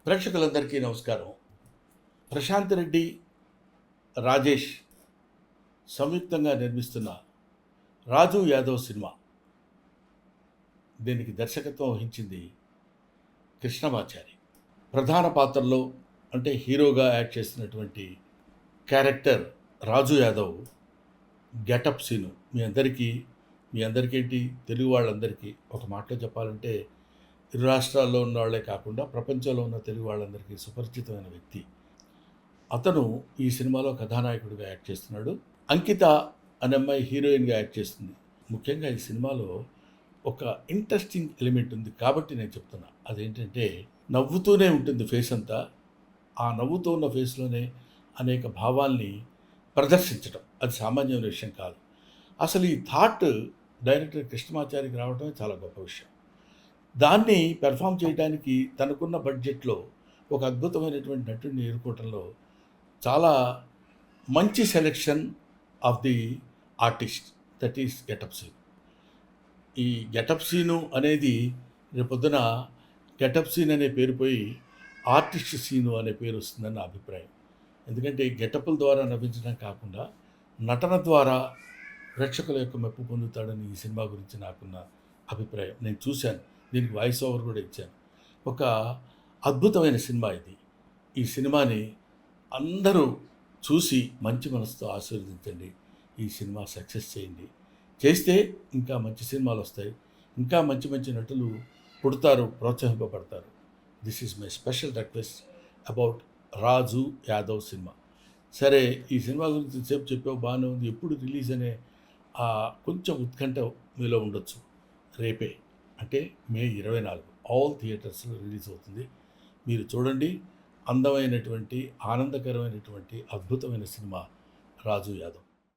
ప్రేక్షకులందరికీ నమస్కారం. ప్రశాంత్ రెడ్డి, రాజేష్ సంయుక్తంగా నిర్మిస్తున్న 'రాజు యాదవ్' సినిమా. దీనికి దర్శకత్వం వహించింది కృష్ణమాచారి. ప్రధాన పాత్రలో అంటే హీరోగా యాక్ట్ చేస్తున్నటువంటి క్యారెక్టర్ రాజు యాదవ్ గెటప్ సీను మీ అందరికేంటి తెలుగు వాళ్ళందరికీ ఒక మాటలో చెప్పాలంటే ఇరు రాష్ట్రాల్లో ఉన్న వాళ్ళే కాకుండా ప్రపంచంలో ఉన్న తెలుగు వాళ్ళందరికీ సుపరిచితమైన వ్యక్తి. అతను ఈ సినిమాలో కథానాయకుడిగా యాక్ట్ చేస్తున్నాడు. అంకిత అనే అమ్మాయి హీరోయిన్గా యాక్ట్ చేస్తుంది. ముఖ్యంగా ఈ సినిమాలో ఒక ఇంట్రెస్టింగ్ ఎలిమెంట్ ఉంది కాబట్టి నేను చెప్తున్నా. అదేంటంటే నవ్వుతూనే ఉంటుంది ఫేస్ అంతా. ఆ నవ్వుతూ ఉన్న ఫేస్లోనే అనేక భావాల్ని ప్రదర్శించడం అది సామాన్యమైన విషయం కాదు. అసలు ఈ థాట్ డైరెక్టర్ కృష్ణమాచారికి రావడమే చాలా గొప్ప విషయం. దాన్ని పెర్ఫామ్ చేయడానికి తనకున్న బడ్జెట్లో ఒక అద్భుతమైనటువంటి నటుడిని ఎన్నుకోవటంలో చాలా మంచి selection of the artist, that is getup scene. ఈ గెటప్ సీను అనేది రేపొద్దున గెటప్ సీన్ అనే పేరు పోయి ఆర్టిస్ట్ సీను అనే పేరు వస్తుందని నా అభిప్రాయం. ఎందుకంటే గెటప్ల ద్వారా నవ్వించడం కాకుండా నటన ద్వారా ప్రేక్షకుల యొక్క మెప్పు పొందుతాడని ఈ సినిమా గురించి నాకున్న అభిప్రాయం. నేను చూశాను, దీనికి వాయిస్ ఓవర్ కూడా ఇచ్చాను. ఒక అద్భుతమైన సినిమా ఇది. ఈ సినిమాని అందరూ చూసి మంచి మనసుతో ఆశీర్వదించండి. ఈ సినిమా సక్సెస్ చేయండి. చేస్తే ఇంకా మంచి సినిమాలు వస్తాయి, ఇంకా మంచి మంచి నటులు పుడతారు, ప్రోత్సహింపబడతారు. This is my special request about Raju Yadav cinema. సరే, ఈ సినిమా గురించి సేపు చెప్పావు, బాగానే ఉంది. ఎప్పుడు రిలీజ్ అనే కొంచెం ఉత్కంఠ మీలో ఉండొచ్చు. రేపే అంటే మే 24 ఆల్ థియేటర్స్లో రిలీజ్ అవుతుంది. మీరు చూడండి. అందమైనటువంటి, ఆనందకరమైనటువంటి, అద్భుతమైన సినిమా రాజు యాదవ్.